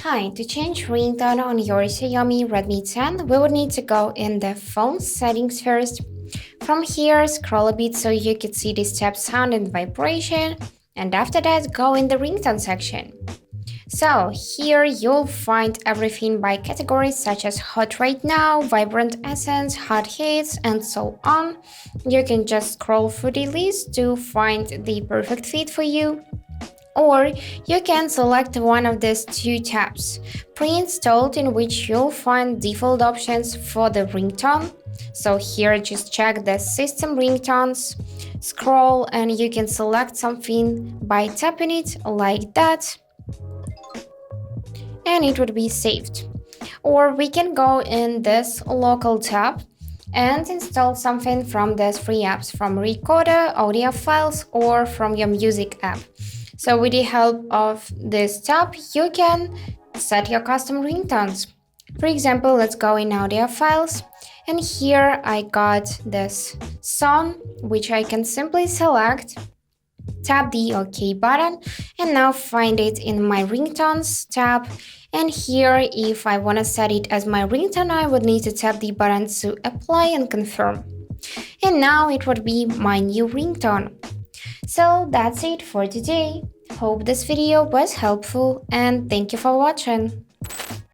Hi, to change ringtone on your Xiaomi Redmi 10, we would need to go in the phone settings first. From here, scroll a bit so you can see the step sound and vibration, and after that, go in the ringtone section. So here you'll find everything by categories such as hot right now, vibrant essence, hot hits, and so on. You can just scroll through the list to find the perfect fit for you. Or you can select one of these two tabs, pre-installed, in which you'll find default options for the ringtone. So here just check the system ringtones, scroll, and you can select something by tapping it like that, and it would be saved. Or we can go in this local tab and install something from these free apps, from Recorder, audio files, or from your music app. So with the help of this tab, you can set your custom ringtones. For example, let's go in audio files, and here I got this song, which I can simply select, tap the OK button, and now find it in my ringtones tab. And here, if I want to set it as my ringtone, I would need to tap the button to apply and confirm. And now it would be my new ringtone. So that's it for today. Hope this video was helpful and thank you for watching.